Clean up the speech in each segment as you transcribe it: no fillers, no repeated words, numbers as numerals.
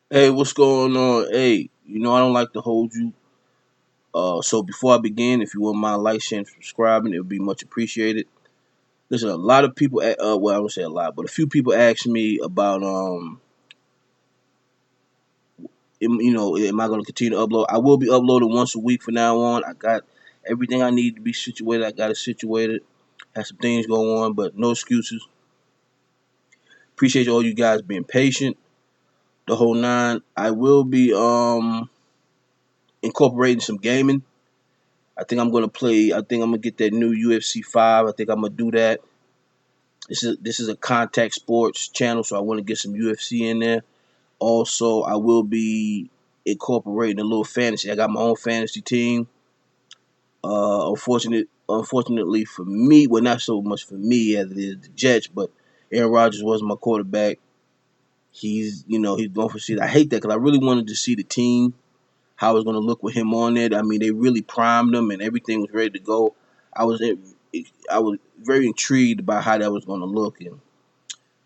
Hey, what's going on? Hey, I don't like to hold you. So before I begin, if you wouldn't mind like, sharing, and subscribing, it would be much appreciated. Listen, a lot of people, well, I won't say a lot, but a few people asked me about, am I going to continue to upload? I will be uploading once a week from now on. I got everything I need to be situated. I got it situated. Had some things going on, but no excuses. Appreciate all you guys being patient. The whole nine. I will be incorporating some gaming. I think I'm gonna play. I think I'm gonna get that new UFC 5. I think I'm gonna do that. This is a contact sports channel, so I want to get some UFC in there. Also, I will be incorporating a little fantasy. I got my own fantasy team. Unfortunately for me, well, not so much for me as it is the Jets, but Aaron Rodgers was my quarterback. He's going for season. I hate that because I really wanted to see the team, how it was going to look with him on it. I mean, they really primed him and everything was ready to go. I was I was very intrigued by how that was going to look, and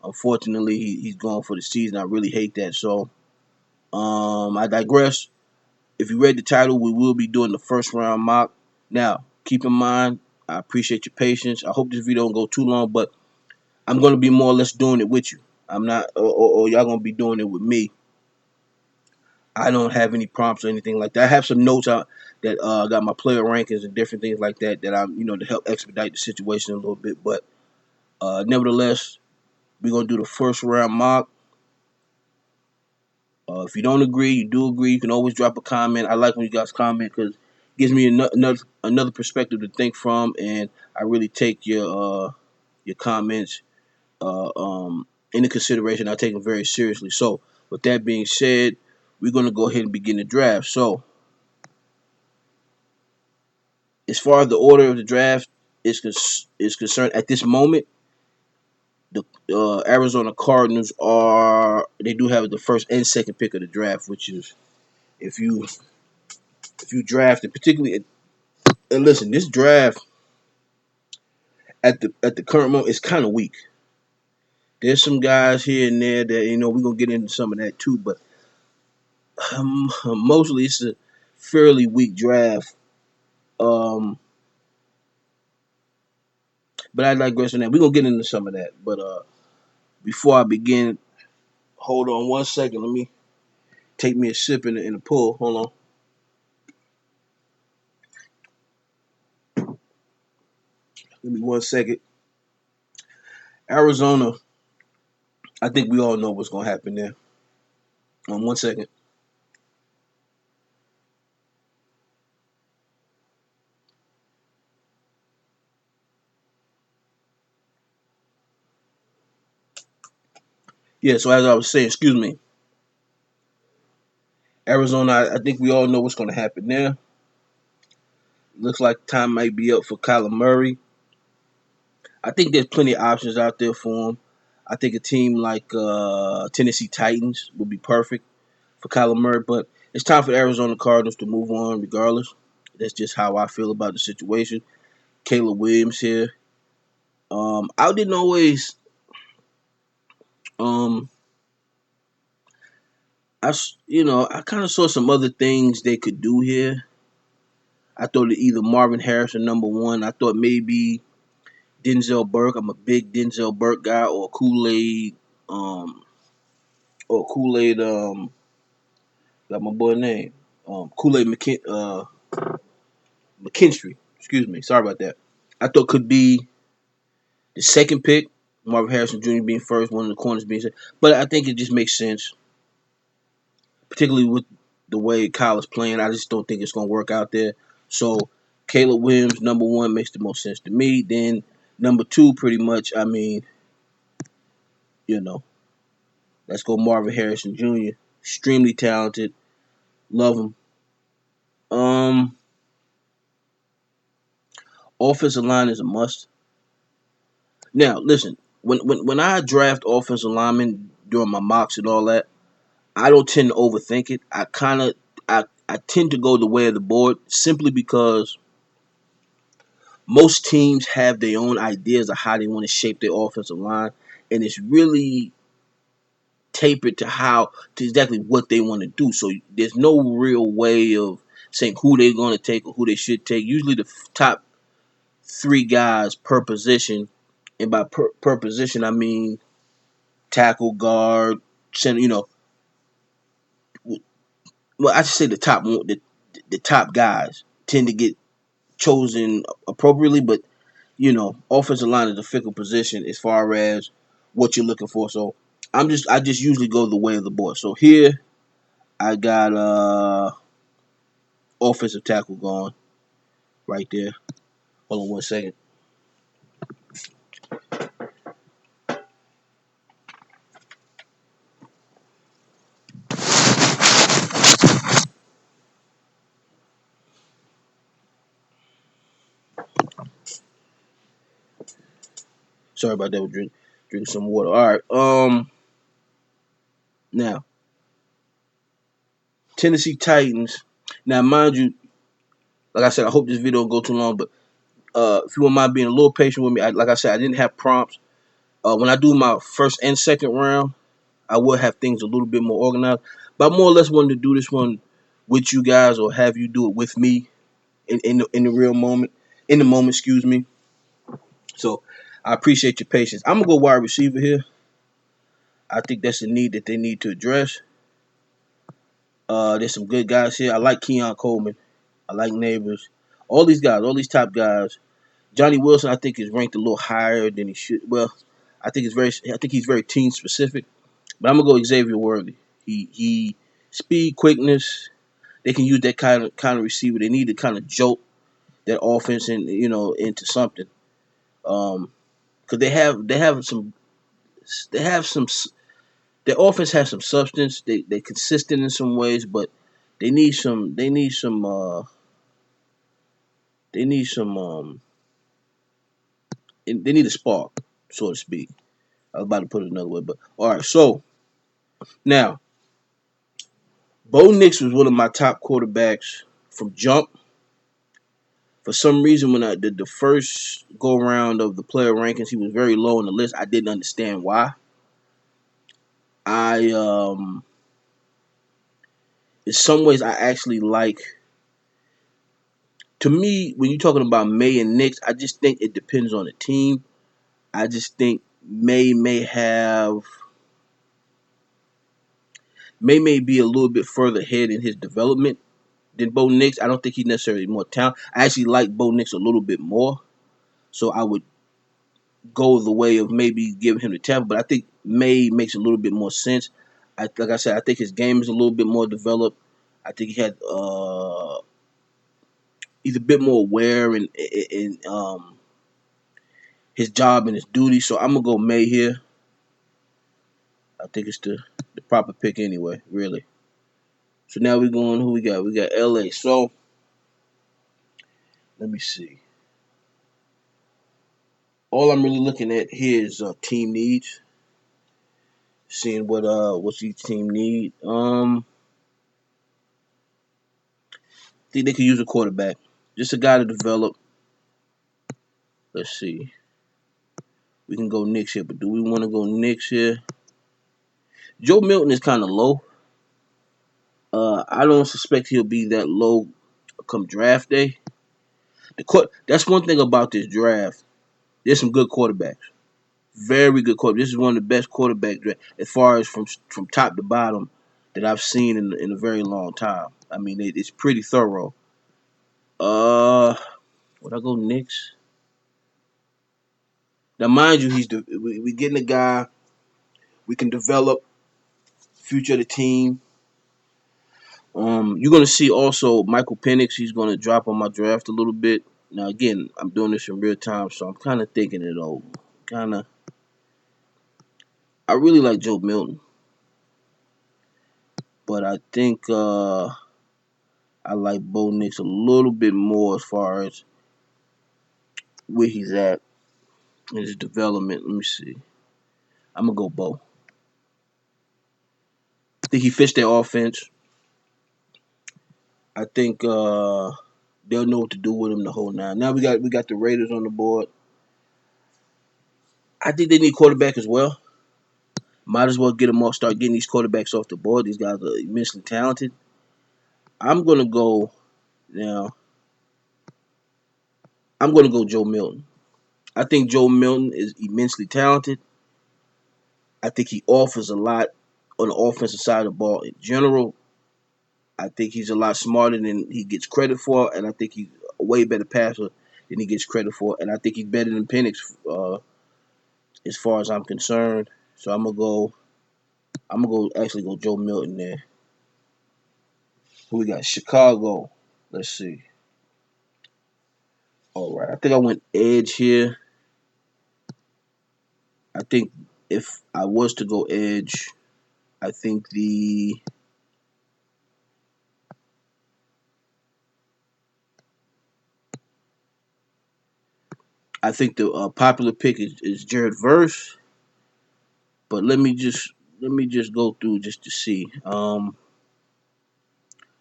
unfortunately, he's gone for the season. I really hate that. So, I digress. If you read the title, we will be doing the first round mock. Now, keep in mind, I appreciate your patience. I hope this video don't go too long, but I'm going to be more or less doing it with you. I'm not, or y'all going to be doing it with me. I don't have any prompts or anything like that. I have some notes out that got my player rankings and different things like that I'm to help expedite the situation a little bit. But nevertheless, we're gonna do the first round mock. If you don't agree, you do agree. You can always drop a comment. I like when you guys comment because it gives me another perspective to think from, and I really take your comments into consideration. I take them very seriously. So, with that being said, we're gonna go ahead and begin the draft. So, as far as the order of the draft is concerned, at this moment, the Arizona Cardinals they do have the first and second pick of the draft, which is if you if you draft it, particularly and listen, this draft at the current moment is kind of weak. There's some guys here and there that we're gonna get into some of that too, but mostly it's a fairly weak draft. Um, but I digress on that. We're gonna get into some of that. But before I begin, hold on one second. Let me take me a sip in the pool. Hold on. Give me one second. Arizona, I think we all know what's going to happen there. One second. Yeah, so as I was saying, excuse me, Arizona, I think we all know what's going to happen there. Looks like time might be up for Kyler Murray. I think there's plenty of options out there for him. I think a team like Tennessee Titans would be perfect for Kyler Murray, but it's time for the Arizona Cardinals to move on regardless. That's just how I feel about the situation. Caleb Williams here. I didn't always um, I kind of saw some other things they could do here. I thought that either Marvin Harrison number one. I thought maybe Denzel Burke. I'm a big Denzel Burke guy, or Kool-Aid, um, or Kool-Aid. Got my boy name, Kool-Aid McKinstry. Excuse me. Sorry about that. I thought could be the second pick. Marvin Harrison Jr. being first, one of the corners being second. But I think it just makes sense, particularly with the way Kyle is playing. I just don't think it's going to work out there. So Caleb Williams, number one, makes the most sense to me. Then number two, pretty much, I mean, you know, let's go Marvin Harrison Jr. Extremely talented. Love him. Um, Offensive line is a must. Now, listen, when I draft offensive linemen during my mocks and all that, I don't tend to overthink it. I tend to go the way of the board simply because most teams have their own ideas of how they want to shape their offensive line, and it's really tapered to exactly what they want to do. So there's no real way of saying who they're going to take or who they should take. Usually the top three guys per position, and by per position I mean tackle, guard, center. Well, I should say the top guys tend to get chosen appropriately, but offensive line is a fickle position as far as what you're looking for. So I just usually go the way of the board. So here I got offensive tackle going right there. Hold on one second. Sorry about that. We'll drink some water. All right. Now Tennessee Titans. Now, mind you, like I said, I hope this video don't go too long, but if you wouldn't mind being a little patient with me, like I said, I didn't have prompts. When I do my first and second round, I will have things a little bit more organized. But I more or less wanted to do this one with you guys, or have you do it with me in the real moment, in the moment. Excuse me. So I appreciate your patience. I'm gonna go wide receiver here. I think that's a need that they need to address. There's some good guys here. I like Keon Coleman. I like Neighbors. All these guys, all these top guys. Johnny Wilson, I think, is ranked a little higher than he should. Well, I think he's very team specific. But I'm gonna go Xavier Worthy. He speed, quickness. They can use that kind of receiver. They need to kind of jolt that offense into something. Because they have some their offense has some substance. They're consistent in some ways, but they need some they need some they need some they need a spark, so to speak. I was about to put it another way, but all right. So now, Bo Nix was one of my top quarterbacks from jump. For some reason, when I did the first go around of the player rankings, he was very low on the list. I didn't understand why. I in some ways I actually like. To me, when you're talking about May and Nix, I just think it depends on the team. I just think May be a little bit further ahead in his development than Bo Nix. I don't think he's necessarily more talented. I actually like Bo Nix a little bit more, so I would go the way of maybe giving him the talent. But I think May makes a little bit more sense. Like I said, I think his game is a little bit more developed. I think he had he's a bit more aware in his job and his duty. So I'm gonna go May here. I think it's the proper pick anyway, really. So now we're going who we got? We got LA. So let me see. All I'm really looking at here is team needs. Seeing what's each team need. I think they could use a quarterback. Just a guy to develop. Let's see. We can go Knicks here, but do we want to go Knicks here? Joe Milton is kind of low. I don't suspect he'll be that low come draft day. That's one thing about this draft. There's some good quarterbacks. Very good quarterback. This is one of the best quarterback draft as far as from top to bottom that I've seen in a very long time. I mean, it's pretty thorough. Uh, would I go Knicks? Now, mind you, we getting a guy we can develop future of the team. You're gonna see also Michael Penix. He's gonna drop on my draft a little bit. Now, again, I'm doing this in real time, so I'm kind of thinking it over. Kind of, I really like Joe Milton, but I think I like Bo Nix a little bit more as far as where he's at in his development. Let me see. I'm gonna go Bo. I think he fits their offense. I think they'll know what to do with him the whole nine. Now we got the Raiders on the board. I think they need quarterback as well. Might as well get them off. Start getting these quarterbacks off the board. These guys are immensely talented. I'm gonna go now. I'm gonna go Joe Milton. I think Joe Milton is immensely talented. I think he offers a lot on the offensive side of the ball in general. I think he's a lot smarter than he gets credit for, and I think he's a way better passer than he gets credit for. And I think he's better than Penix as far as I'm concerned. So I'm gonna go. I'm gonna go actually go Joe Milton there. Who we got? Chicago. Let's see. All right, I think I went edge here. I think if I was to go edge, I think the popular pick is Jared Verse. But let me just go through just to see. I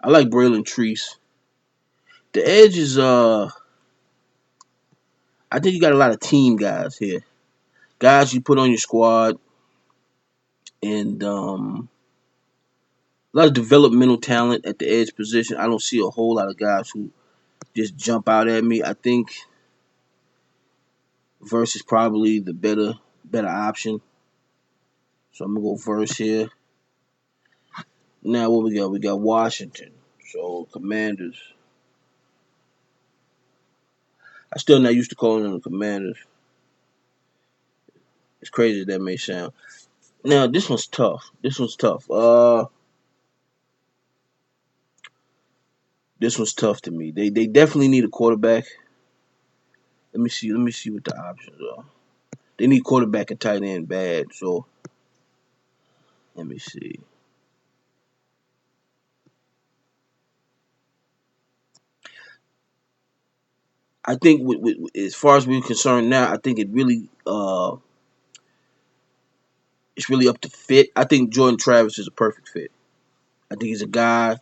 like Braylon Treese. The edge is I think you got a lot of team guys here. Guys you put on your squad and a lot of developmental talent at the edge position. I don't see a whole lot of guys who just jump out at me. I think Verse is probably the better option. So I'm gonna go Verse here. Now what we got? We got Washington. So Commanders. I still not used to calling them the Commanders. As crazy as that may sound. Now this one's tough. This one's tough. This one's tough to me. They definitely need a quarterback. Let me see. Let me see what the options are. They need quarterback and tight end bad. So let me see. I think as far as we're concerned now, I think it's really up to fit. I think Jordan Travis is a perfect fit. I think he's a guy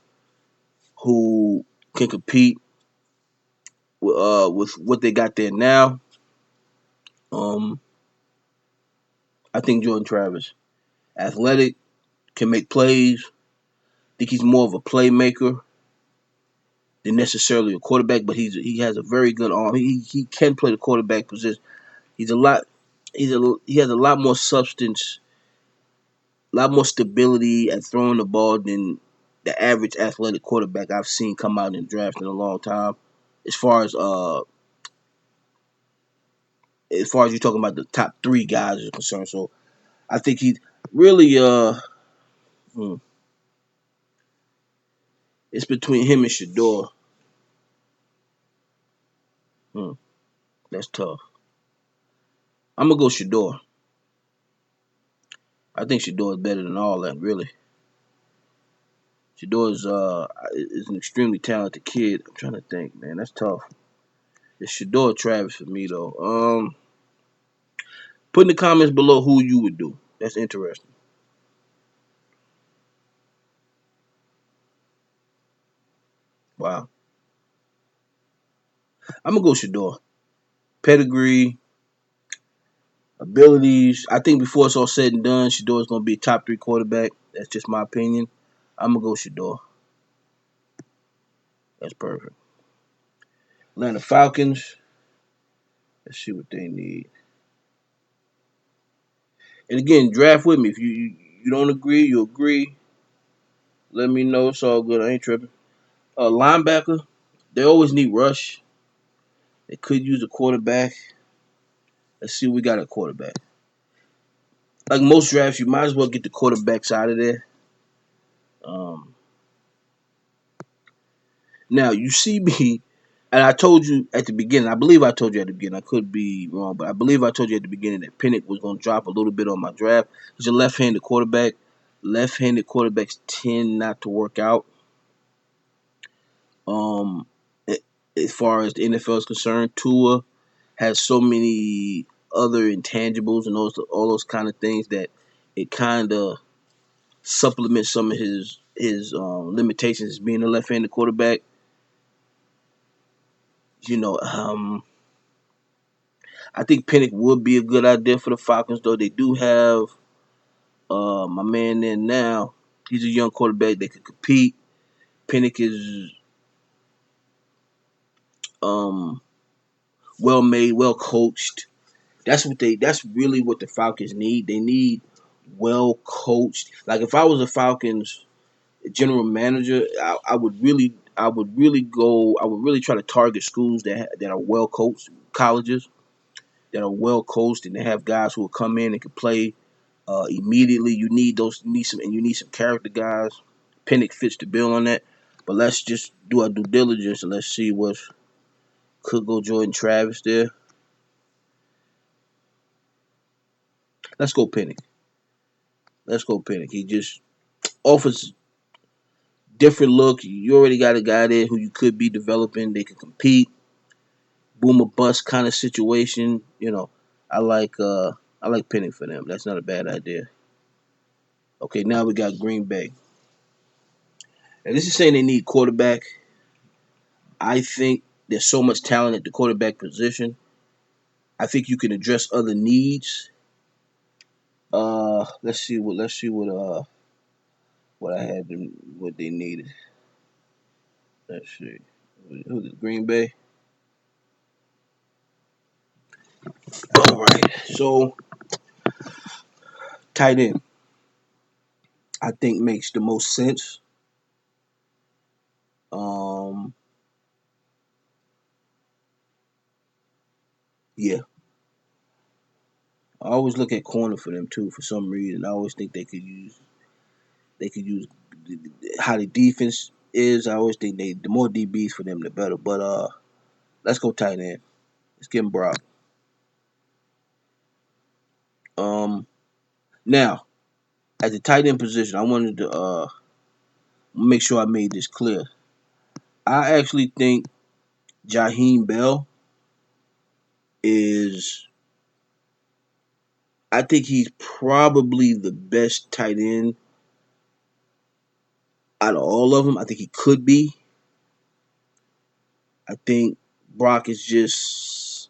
who can compete with what they got there now. Um, I think Jordan Travis, athletic, can make plays. I think he's more of a playmaker than necessarily a quarterback, but he has a very good arm. He can play the quarterback position. He's a lot. He has a lot more substance, a lot more stability at throwing the ball than the average athletic quarterback I've seen come out in the draft in a long time. As far as you're talking about the top three guys are concerned, so I think he really hmm, it's between him and Shador. Hmm, that's tough. I'm gonna go Shador. I think Shador is better than all that. Really, Shador is an extremely talented kid. I'm trying to think, man. That's tough. It's Shador Travis for me though. Put in the comments below who you would do. That's interesting. Wow. I'm gonna go Shador. Pedigree, abilities. I think before it's all said and done, Shador is gonna be a top three quarterback. That's just my opinion. I'm gonna go Shador. That's perfect. Atlanta Falcons. Let's see what they need. And again, draft with me. If you don't agree, you agree. Let me know. It's all good. I ain't tripping. Linebacker. They always need rush. They could use a quarterback. Let's see. We got a quarterback. Like most drafts, you might as well get the quarterbacks out of there. Um, Now you see me, and I told you at the beginning. I believe I told you at the beginning. I could be wrong, but I believe I told you at the beginning that Pennick was going to drop a little bit on my draft. He's a left-handed quarterback. Left-handed quarterbacks tend not to work out. Um, as far as the NFL is concerned, Tua has so many other intangibles and all those kind of things that it kind of supplements some of his limitations as being a left-handed quarterback. You know, I think Pennick would be a good idea for the Falcons, though. They do have My man there now, he's a young quarterback that could compete. Pinnock is um, well made, well coached. That's really what the Falcons need. They need well coached. Like if I was a Falcons general manager, I would really try to target schools that are well coached, colleges that are well coached, and they have guys who will come in and can play immediately. You need some character guys. Pennick fits the bill on that. But let's just do our due diligence and let's see what could go Jordan Travis there. Let's go Pennick. Let's go Pennick. He just offers different look. You already got a guy there who you could be developing. They can compete. Boom or bust kind of situation. I like uh I like Pennick for them. That's not a bad idea. Okay, now we got Green Bay. And this is saying they need quarterback. I think there's so much talent at the quarterback position. I think you can address other needs. Let's see what I had them what they needed. Let's see. Who's it? Green Bay. All right. So tight end, I think makes the most sense. Um, yeah. I always look at corner for them too. For some reason, I always think they could use how the defense is. I always think the more DBs for them the better. But let's go tight end. Let's get him Brock. Um, Now at the tight end position, I wanted to make sure I made this clear. I actually think Jaheim Bell is. I think he's probably the best tight end out of all of them. I think he could be. I think Brock is just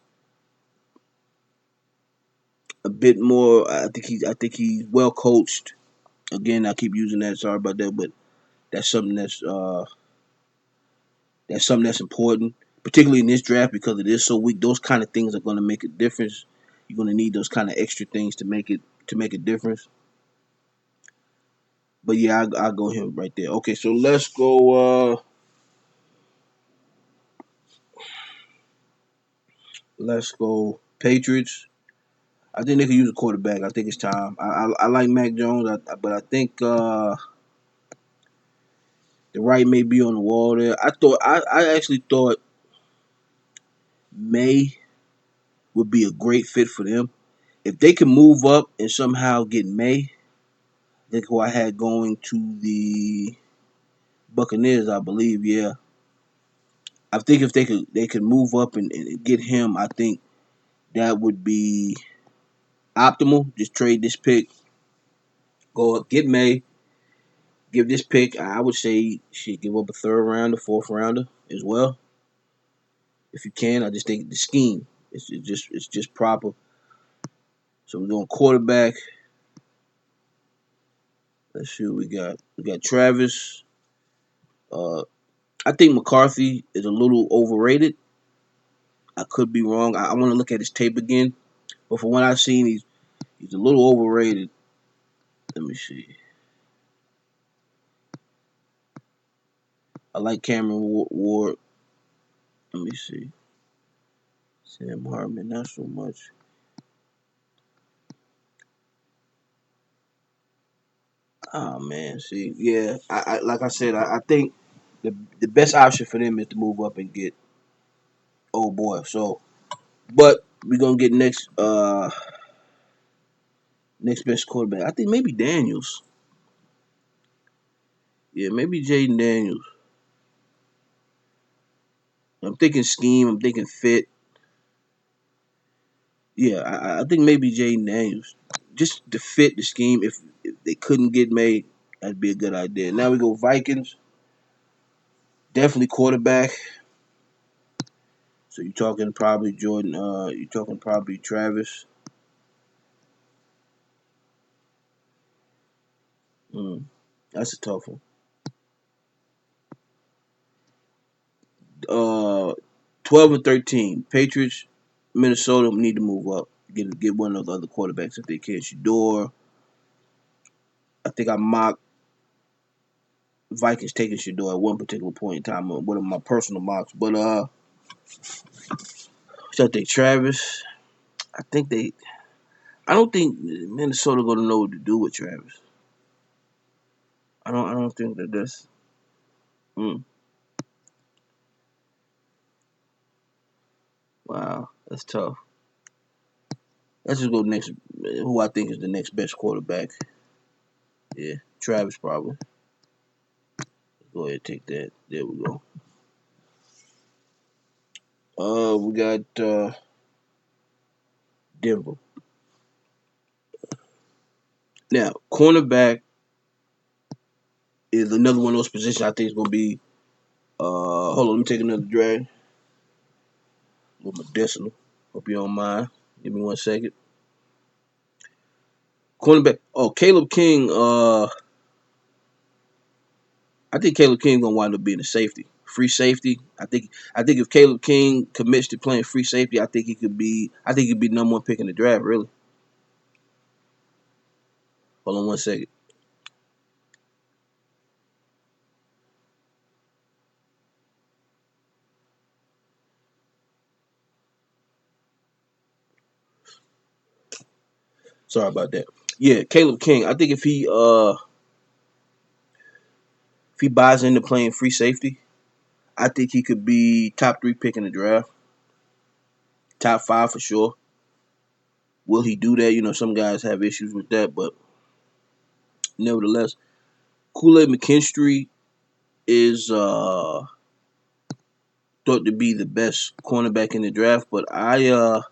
a bit more. I think he's well coached. Again, I keep using that. Sorry about that, but that's something that's important, particularly in this draft because it is so weak. Those kind of things are going to make a difference. You're going to need those kind of extra things to make a difference. But yeah, I'll go him right there. Okay, so let's go. Let's go Patriots. I think they could use a quarterback. I think it's time. I like Mac Jones, but I think the right may be on the wall there. I actually thought May would be a great fit for them if they can move up and somehow get May. I think who I had going to the Buccaneers, I believe. Yeah, I think if they could move up and get him, I think that would be optimal. Just trade this pick, go up, get May, give this pick. I would say should give up a third rounder, fourth rounder as well if you can. I just think the scheme it's just proper. So we're doing quarterback. Let's see what we got. We got Travis. Uh, I think McCarthy is a little overrated. I could be wrong. I want to look at his tape again, but from what I've seen, he's a little overrated. Let me see. I like Cameron Ward. Let me see. Sam Hartman, not so much. Oh man, see, yeah, I like I said, I think the best option for them is to move up and get old boy. So, but we're gonna get next best quarterback. I think maybe Daniels. Yeah, maybe Jaden Daniels. I'm thinking scheme. I'm thinking fit. Yeah, I think maybe Jaden Daniels. Just to fit the scheme. If they couldn't get made, that'd be a good idea. Now we go Vikings. Definitely quarterback. So you're talking probably Jordan. You're talking probably Travis. Mm, that's a tough one. Uh, 12 and 13. Patriots, Minnesota need to move up. Get one of the other quarterbacks if they can. Shador. I think I mocked Vikings taking Shador at one particular point in time. One of my personal mocks. But so I think Travis. I think they. I don't think Minnesota gonna know what to do with Travis. I don't think that that's. Mm, wow, that's tough. Let's just go next. Who I think is the next best quarterback? Yeah, Travis probably. Go ahead, take that. There we go. We got Denver. Now, cornerback is another one of those positions I think is gonna be. Hold on, let me take another drag. A little medicinal. Hope you don't mind. Give me 1 second. Cornerback. Oh, Caleb King. I think Caleb King gonna wind up being a safety, free safety. I think if Caleb King commits to playing free safety, I think he could be. I think he'd be number one pick in the draft. Really. Hold on 1 second. Sorry about that. Yeah, Caleb King. I think if he buys into playing free safety, I think he could be top three pick in the draft, top five for sure. Will he do that? You know, some guys have issues with that, but nevertheless, Kool-Aid McKinstry is thought to be the best cornerback in the draft, but I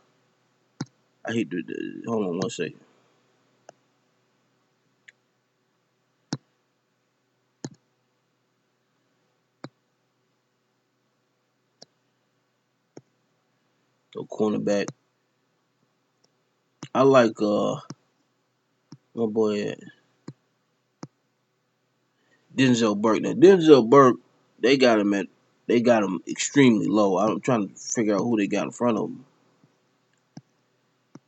hate to hold on 1 second. So cornerback, I like my boy Denzel Burke. Now Denzel Burke, they got him at they got him extremely low. I'm trying to figure out who they got in front of him.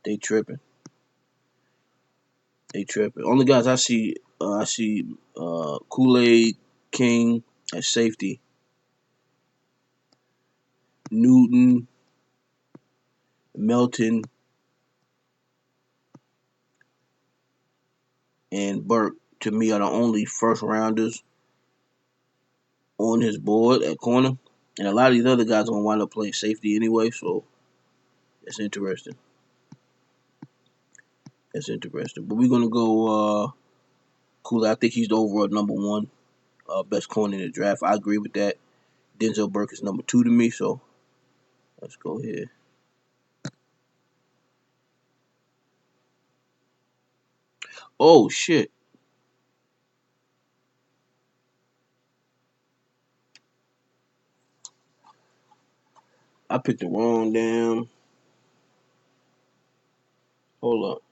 They tripping. They tripping. Only guys I see Kool-Aid King at safety, Newton, Melton, and Burke. To me, are the only first rounders on his board at corner. And a lot of these other guys are gonna wind up playing safety anyway, so that's interesting. That's interesting. But we're gonna go Cool. I think he's the overall number one best corner in the draft. I agree with that. Denzel Burke is number two to me, so let's go here. Oh shit. I picked the wrong damn. Hold up.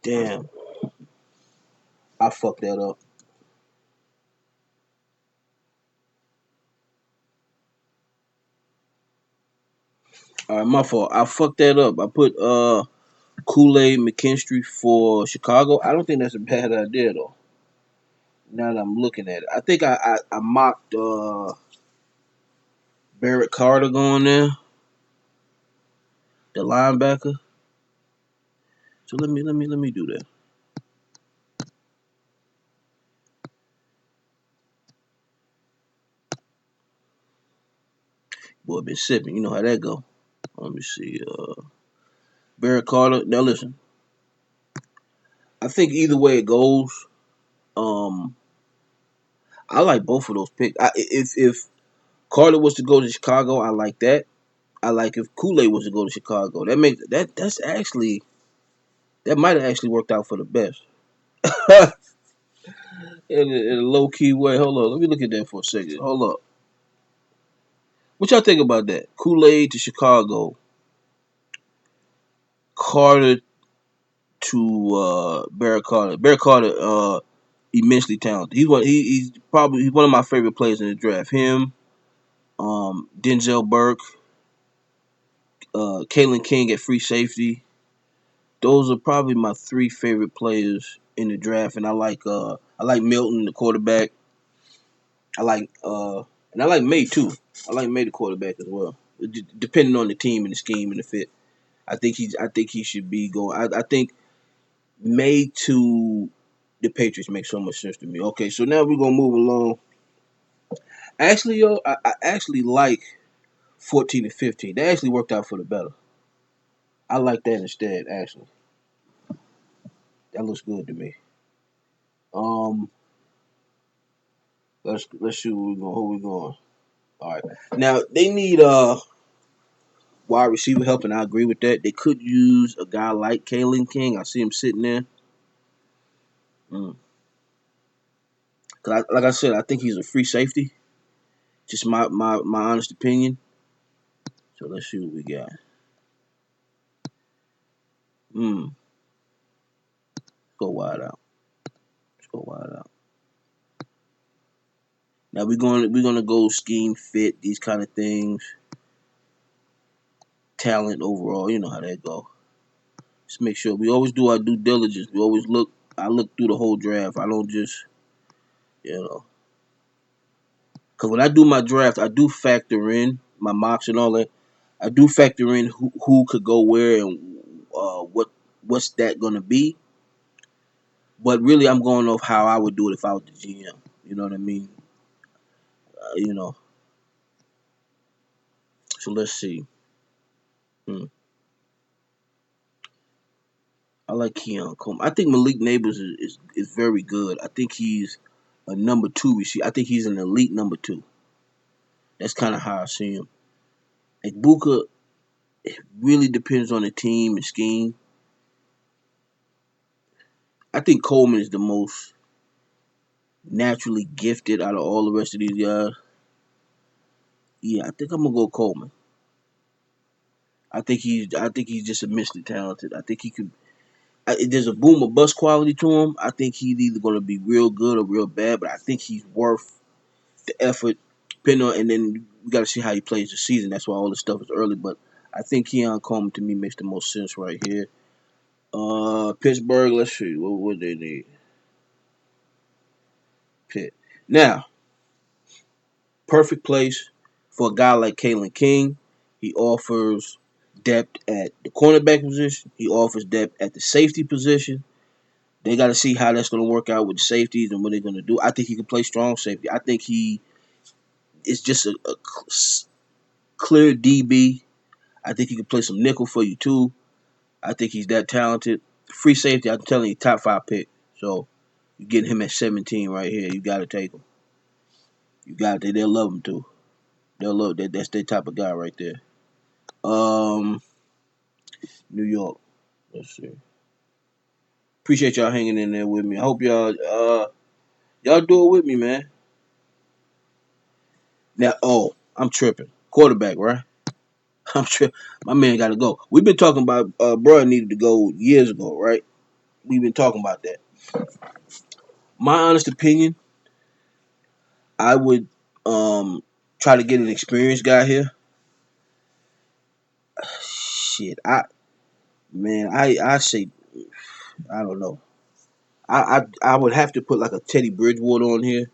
Damn. I fucked that up. Alright, my fault. I fucked that up. I put Kool-Aid McKinstry for Chicago. I don't think that's a bad idea though. Now that I'm looking at it. I think I mocked Barrett Carter going there, the linebacker. So let me do that. Boy, been sipping. You know how that go. Let me see. Barrett Carter. Now listen. I think either way it goes, um, I like both of those picks. If Carter was to go to Chicago, I like that. I like if Kool Aid was to go to Chicago. That makes that's actually that might have actually worked out for the best. In a low key way. Hold on, let me look at that for a second. Hold up. What y'all think about that? Kool Aid to Chicago, Carter to Barrett Carter. Barrett Carter, immensely talented. He's one of my favorite players in the draft. Him, Denzel Burke, Kalen King at free safety. Those are probably my three favorite players in the draft, and I like Milton, the quarterback. I like and I like May too. I like May, the quarterback, as well. Depending on the team and the scheme and the fit, I think he should be going. I think May to the Patriots makes so much sense to me. Okay, so now we're gonna move along. Actually, I actually like 14 and 15. That actually worked out for the better. I like that instead. Actually, that looks good to me. Um, let's see where we going. Who we going? All right. Now they need wide receiver help, and I agree with that. They could use a guy like Kalen King. I see him sitting there. Mm. Like I said, I think he's a free safety. Just my honest opinion. So let's see what we got. Mm. Go wide out. Let's go wide out. Now we're gonna go scheme fit, these kind of things, talent overall. You know how that go. Just make sure we always do our due diligence. We always look. I look through the whole draft. I don't just you know because when I do my draft, I do factor in my mocks and all that. I do factor in who could go where and what's that gonna be. But really, I'm going off how I would do it if I was the GM. You know what I mean? You know. So let's see. Hmm. I like Keon Coleman. I think Malik Neighbors is very good. I think he's a number two receiver. I think he's an elite number two. That's kind of how I see him. Like Buka, it really depends on the team and scheme. I think Coleman is the most naturally gifted out of all the rest of these guys. Yeah, I think I'm gonna go Coleman. I think he's just immensely talented. I think he could. There's a boom or bust quality to him. I think he's either gonna be real good or real bad, but I think he's worth the effort. Depending on, and then we got to see how he plays the season. That's why all this stuff is early. But I think Keon Coleman to me makes the most sense right here. Pittsburgh. Let's see what they need. Pitt. Now, perfect place for a guy like Kalen King. He offers depth at the cornerback position. He offers depth at the safety position. They got to see how that's going to work out with the safeties and what they're going to do. I think he can play strong safety. I think he is just a clear DB. I think he can play some nickel for you too. I think he's that talented. Free safety, I'm telling you, top five pick. So you get him at 17 right here. You got to take him. You got to. They'll love him too. They'll love that. That's their type of guy right there. Um, New York. Let's see. Appreciate y'all hanging in there with me. I hope y'all do it with me, man. Now, I'm tripping. Quarterback, right? I'm tripping. My man got to go. We've been talking about bro needed to go years ago, right? We've been talking about that. My honest opinion, I would try to get an experienced guy here. Shit, I say I don't know. I would have to put like a Teddy Bridgewater on here,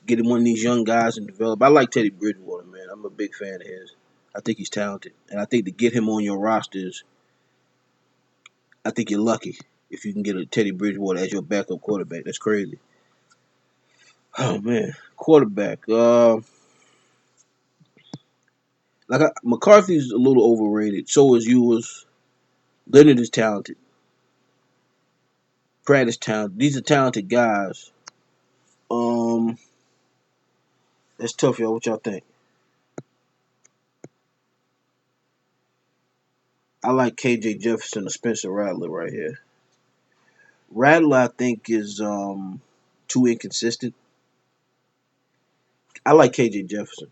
get him one of these young guys and develop. I like Teddy Bridgewater, man. I'm a big fan of his. I think he's talented, and I think to get him on your rosters, I think you're lucky if you can get a Teddy Bridgewater as your backup quarterback. That's crazy. Oh man, quarterback. McCarthy's a little overrated. So is Ewers. Leonard is talented. Pratt is talented. These are talented guys. Um, that's tough, y'all. What y'all think? I like KJ Jefferson or Spencer Rattler right here. Rattler, I think, is too inconsistent. I like KJ Jefferson.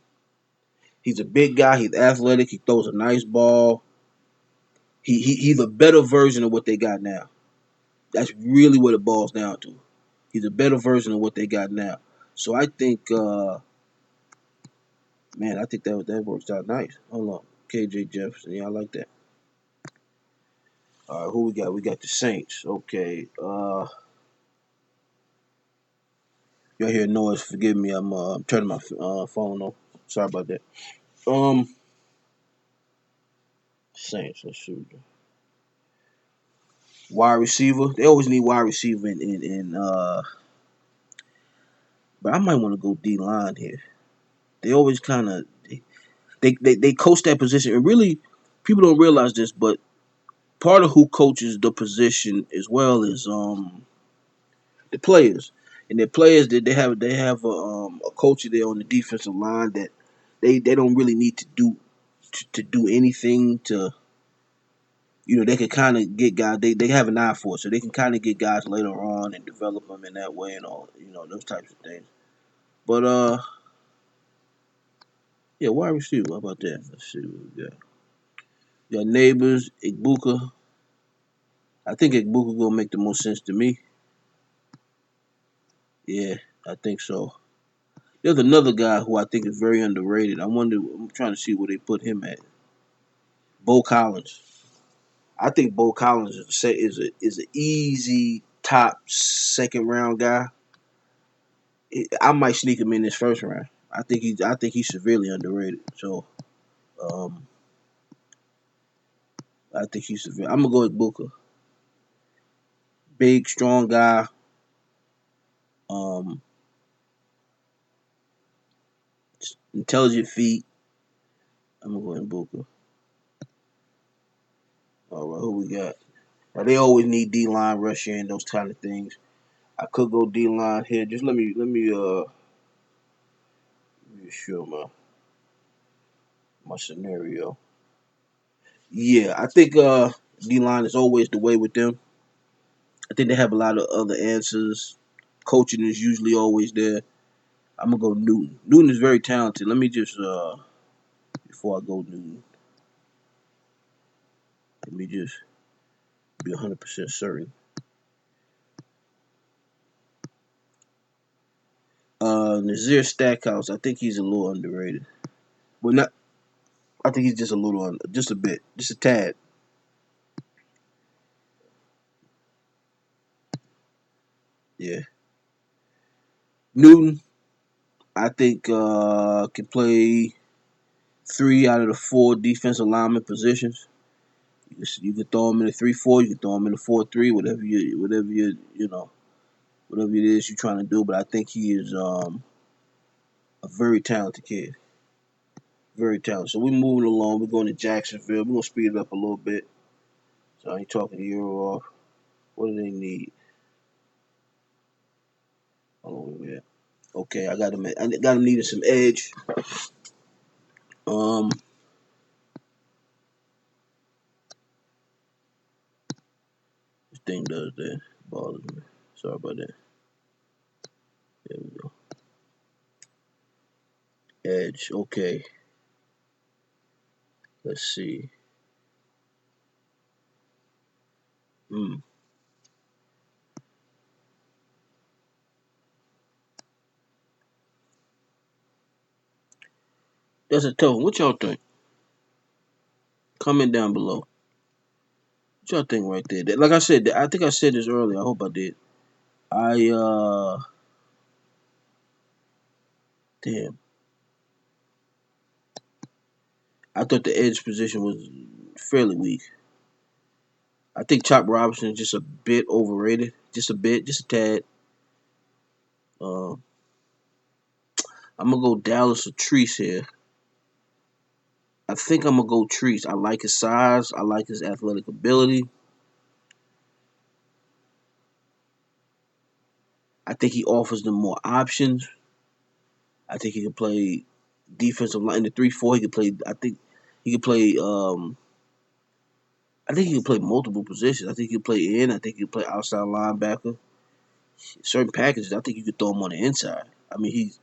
He's a big guy. He's athletic. He throws a nice ball. He's a better version of what they got now. That's really what it boils down to. He's a better version of what they got now. So I think, man, I think that works out nice. Hold on, KJ Jefferson. Yeah, I like that. All right, who we got? We got the Saints. Okay. Y'all hear noise? Forgive me. I'm turning my phone off. Sorry about that. Um, Saints. Let's see. Wide receiver. They always need wide receiver but I might want to go D line here. They always kind of they coach that position, and really people don't realize this, but part of who coaches the position as well is the players, and the players that they have a coach there on the defensive line that they don't really need to do anything to. They can kind of get guys. They have an eye for it, so they can kind of get guys later on and develop them in that way and all. Those types of things. But yeah, wide receiver. How about that? Let's see what we got. Your neighbors, Igbuka. I think Igbuka gonna make the most sense to me. Yeah, I think so. There's another guy who I think is very underrated. I'm trying to see where they put him at. Bo Collins. I think Bo Collins is an easy top second round guy. I might sneak him in this first round. I think he's severely underrated. So um, I think he's severe. I'm gonna go with Booker. Big, strong guy. Um, Intelligent feet. I'm gonna go with Booker. All right, who we got? Now, they always need D line rush in those kind of things. I could go D line here. Just let me show my scenario. Yeah, I think D line is always the way with them. I think they have a lot of other answers. Coaching is usually always there. I'm gonna go Newton. Newton is very talented. Let me just before I go Newton, let me just be 100% certain. Nazir Stackhouse, I think he's a little underrated. Well, not. I think he's just a little, just a bit, just a tad. Yeah, Newton, I think can play three out of the four defensive lineman positions. You can throw him in a 3-4. You can throw him in a 4-3. Whatever it is you're trying to do. But I think he is a very talented kid. Very talented. So we're moving along. We're going to Jacksonville. We're gonna speed it up a little bit. So I ain't talking your ear off. What do they need? Oh yeah. Okay, I got him. I got him needing some edge. Um, this thing does that. Bothers me. Sorry about that. There we go. Edge. Okay. Let's see. Hmm. That's a tough one. What y'all think? Comment down below. What y'all think right there? Like I said, I think I said this earlier. I hope I did. I damn. I thought the edge position was fairly weak. I think Chop Robinson is just a bit overrated. Just a bit, just a tad. Uh, I'm gonna go Dallas or Treese here. I think I'm gonna go Treese. I like his size. I like his athletic ability. I think he offers them more options. I think he can play defensive line in the 3-4. He can play. I think he can play. I think he can play multiple positions. I think he can play in. I think he can play outside linebacker. Certain packages, I think you could throw him on the inside. I mean,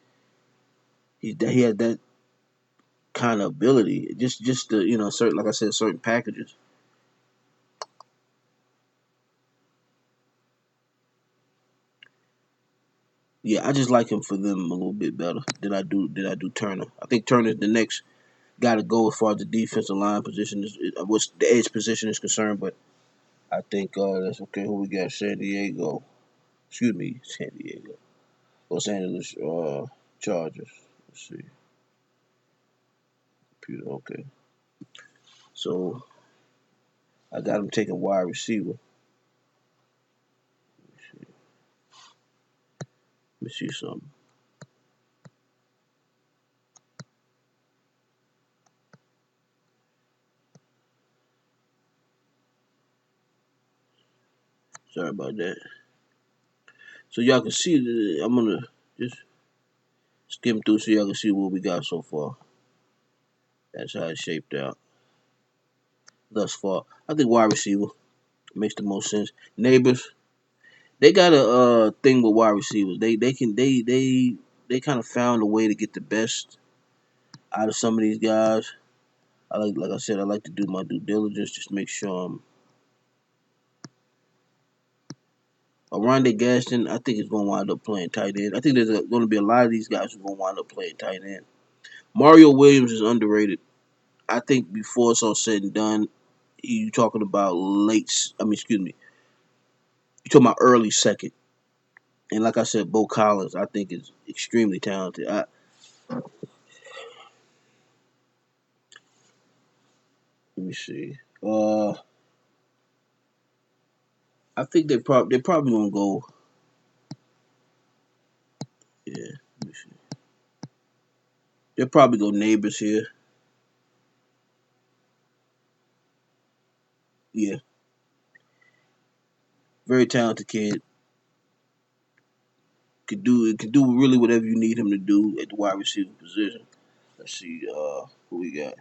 he had that kind of ability. Just the certain, like I said, certain packages. Yeah, I just like him for them a little bit better than I do Turner. I think Turner's the next guy to go as far as the defensive line position which the edge position is concerned. But I think that's okay. Who we got? San Diego. Excuse me, San Diego. Los Angeles Chargers. Let's see. Computer. Okay. So I got him taking wide receiver. Let me see something. Sorry about that. So y'all can see I'm gonna just skim through so y'all can see what we got so far. That's how it shaped out thus far. I think wide receiver makes the most sense. Neighbors, they got a thing with wide receivers. They kind of found a way to get the best out of some of these guys. Like I said, I like to do my due diligence, just make sure Rondé Gaston, I think is going to wind up playing tight end. I think there's going to be a lot of these guys who are going to wind up playing tight end. Mario Williams is underrated. I think before it's all said and done, you talking about excuse me, you talking about early second. And like I said, Bo Collins, I think is extremely talented. Let me see. I think they probably gonna go. Yeah, let me see. They'll probably go neighbors here. Yeah, very talented kid. Could do really whatever you need him to do at the wide receiver position. Let's see. Who we got?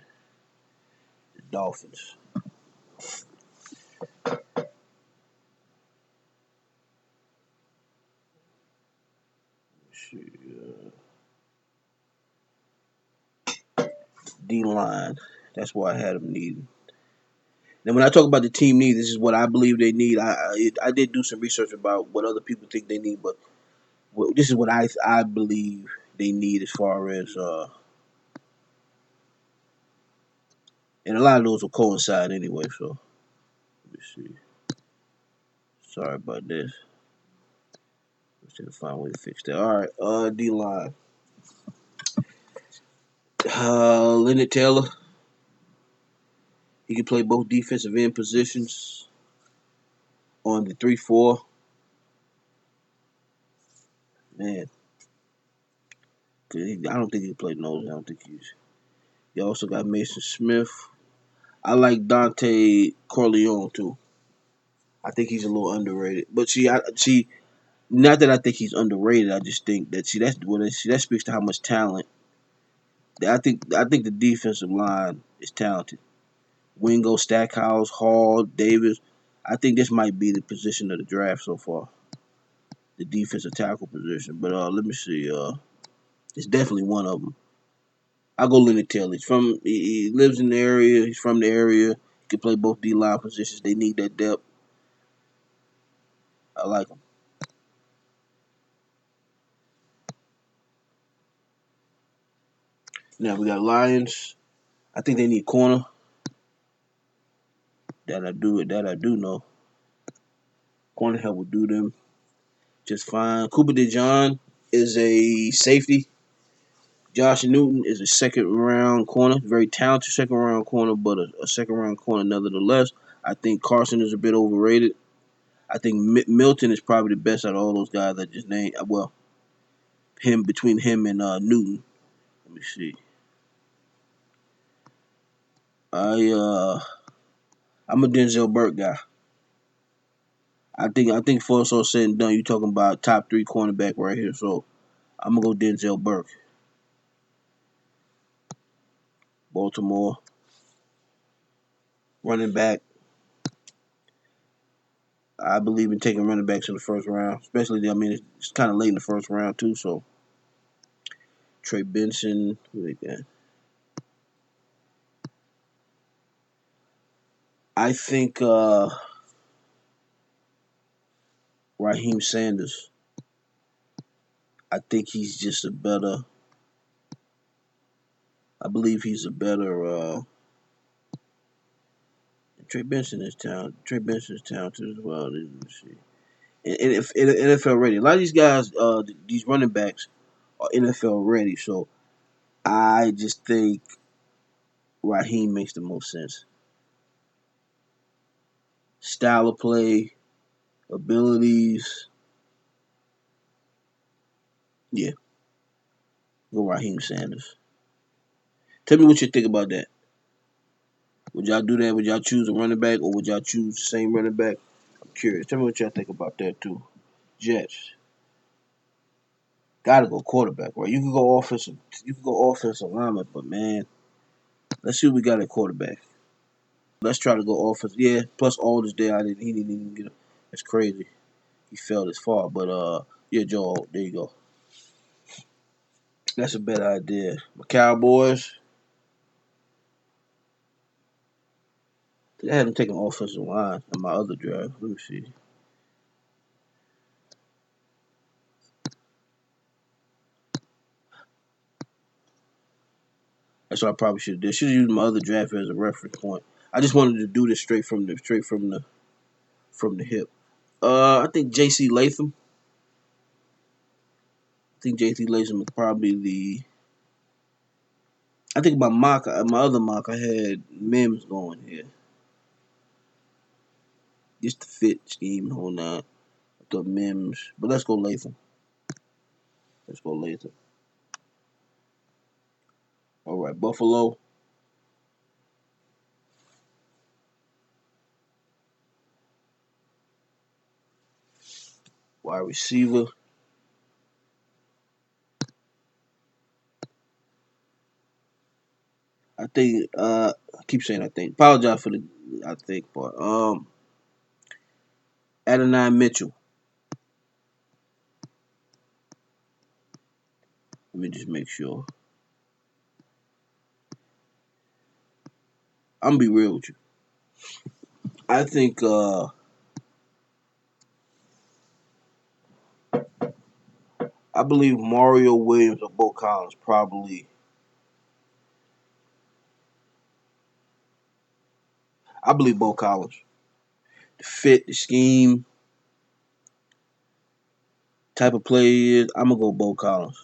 The Dolphins. Let's see. D line. That's why I had them needing. Now, when I talk about the team need, this is what I believe they need. I did do some research about what other people think they need, but this is what I believe they need as far as and a lot of those will coincide anyway. So let me see. Sorry about this. Let's try to find a way to fix that. All right, D line. Leonard Taylor. He can play both defensive end positions on the 3-4. Man, I don't think he can play nose. I don't think he's. You also got Mason Smith. I like Dante Corleone too. I think he's a little underrated. But see, not that I think he's underrated. I just think that that speaks to how much talent. I think the defensive line is talented. Wingo, Stackhouse, Hall, Davis. I think this might be the position of the draft so far, the defensive tackle position. But let me see. It's definitely one of them. I'll go Leonard Taylor. He lives in the area. He's from the area. He can play both D line positions. They need that depth. I like him. Now we got Lions. I think they need corner. That I do know. Corner help will do them just fine. Cooper DeJean is a safety. Josh Newton is a second round corner, very talented second round corner, but a second round corner nevertheless. I think Carson is a bit overrated. I think Milton is probably the best out of all those guys I just named. Well, between him and Newton. Let me see. I I'm a Denzel Burke guy. I think for it's all said and done, you talking about top three cornerback right here. So I'm gonna go Denzel Burke. Baltimore running back. I believe in taking running backs in the first round, especially it's kind of late in the first round too. So Trey Benson, who they got? I think Raheem Sanders. I think he's just a better. I believe he's a better. Trey Benson is talented. Trey Benson is talented as well. Let's see. And if NFL ready, a lot of these guys, these running backs, are NFL ready. So I just think Raheem makes the most sense. Style of play, abilities. Yeah, go Raheem Sanders. Tell me what you think about that. Would y'all do that? Would y'all choose a running back or would y'all choose the same running back? I'm curious. Tell me what y'all think about that too. Jets. Gotta go quarterback, right? You can go offensive lineman, but man, let's see what we got at quarterback. Let's try to go offense. Yeah, plus all this day he didn't even get. That's crazy. He fell this far, but yeah, Joel, there you go. That's a better idea. The Cowboys, I had them taking offensive line in my other draft. Let me see. That's what I probably should have did. Should have used my other draft as a reference point. I just wanted to do this straight from the hip. I think J.C. Latham. I think J.C. Latham is probably the. I think my other mock, I had Mims going here. Just the fit scheme and whole nine. I thought Mims, but let's go Latham. Let's go Latham. All right, Buffalo. Wide receiver. I think. I keep saying I think. Apologize for the. I think, but Adonai Mitchell. Let me just make sure. I'm gonna be real with you. I think. I believe Mario Williams or Bo Collins probably. I believe Bo Collins. The fit, the scheme, type of play he is. I'm gonna go Bo Collins.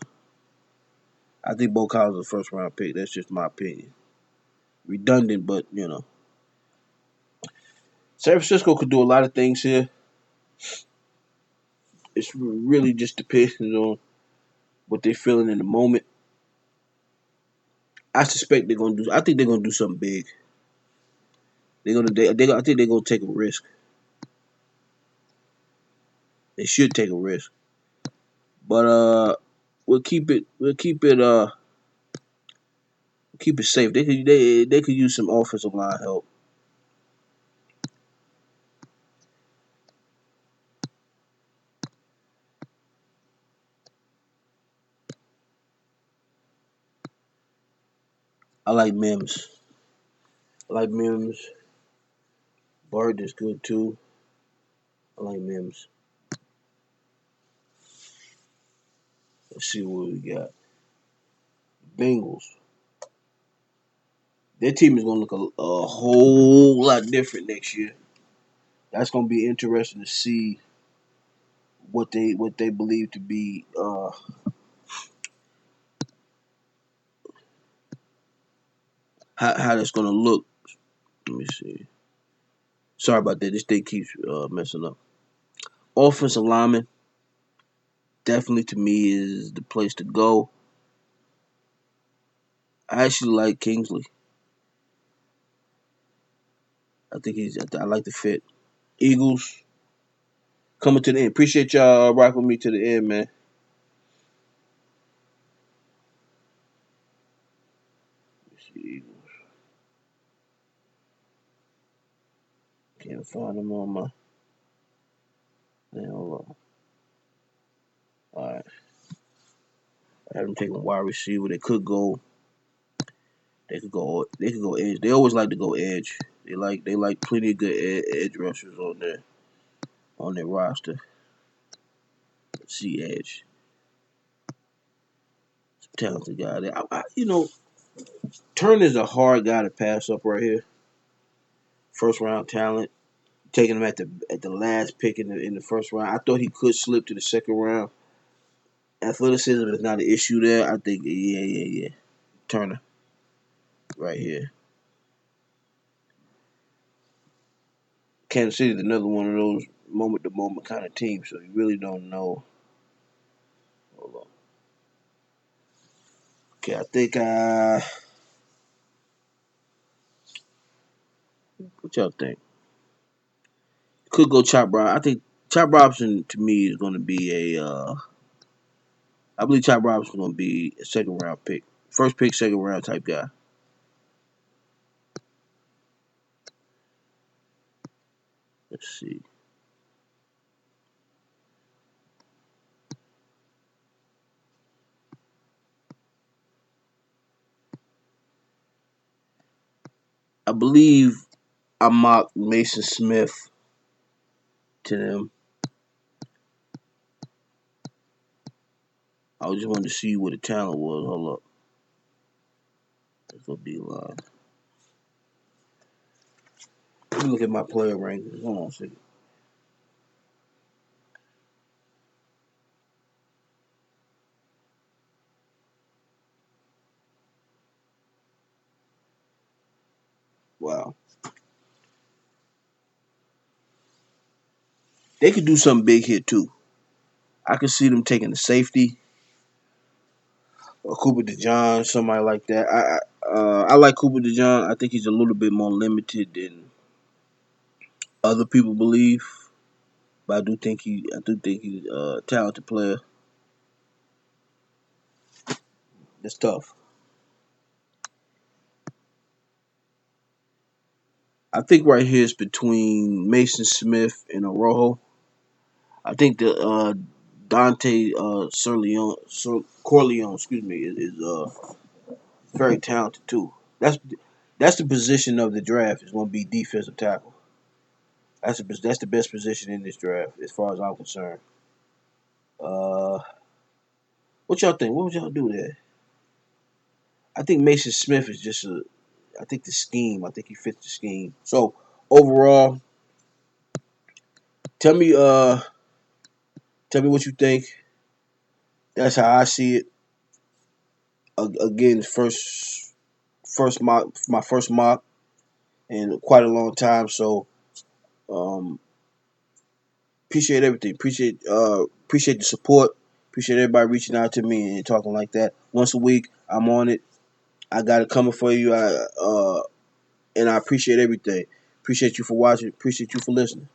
I think Bo Collins is a first round pick. That's just my opinion. Redundant, but San Francisco could do a lot of things here. It's really just depending on what they're feeling in the moment. I suspect they're gonna do. I think they're gonna do something big. They're gonna. I think they're gonna take a risk. They should take a risk, but we'll keep it. We'll keep it. Keep it safe. They could use some offensive line help. I like Mims. I like Mims. Bart is good too. I like Mims. Let's see what we got. Bengals. Their team is gonna look a whole lot different next year. That's gonna be interesting to see what they believe to be how that's gonna look. Let me see. Sorry about that. This thing keeps messing up. Offensive lineman definitely to me is the place to go. I actually like Kingsley. I think I like the fit. Eagles coming to the end. Appreciate y'all rocking with me to the end, man. Let's see, Eagles. Can't find them on my. Man, hold on. All right. I have them taking wide receiver. They could go. They could go. They could go edge. They always like to go edge. They like plenty of good edge rushers on their roster. Let's see edge. Talented guy there. Turner's a hard guy to pass up right here. First round talent. Taking him at the last pick in the first round. I thought he could slip to the second round. Athleticism is not an issue there. I think yeah. Turner right here. Kansas City is another one of those moment to moment kind of teams, so you really don't know. Hold on. Okay, I think what y'all think? Could go Chop Rob. I think Chop Robinson to me is going to be a. I believe Chop Robinson is going to be a second round pick, first pick, second round type guy. Let's see. I believe I mocked Mason Smith to them. I just wanted to see what the talent was. Hold up. Let's go D line. Let me look at my player rankings. Hold on a second. Wow. They could do something big here too. I could see them taking the safety or Cooper DeJohn, somebody like that. I like Cooper DeJohn. I think he's a little bit more limited than other people believe, but I do think he's a talented player. It's tough. I think right here is between Mason Smith and Orojo. I think the Dante Corleone, excuse me, is very talented too. That's the position of the draft. Is going to be defensive tackle. That's the best position in this draft, as far as I'm concerned. Uh, what y'all think? What would y'all do there? I think Mason Smith is just a. I think the scheme. I think he fits the scheme. So overall, tell me. Tell me what you think. That's how I see it. Again, first mock, my first mock in quite a long time. So um, appreciate everything. Appreciate the support. Appreciate everybody reaching out to me and talking like that. Once a week, I'm on it. I got it coming for you. And I appreciate everything. Appreciate you for watching. Appreciate you for listening.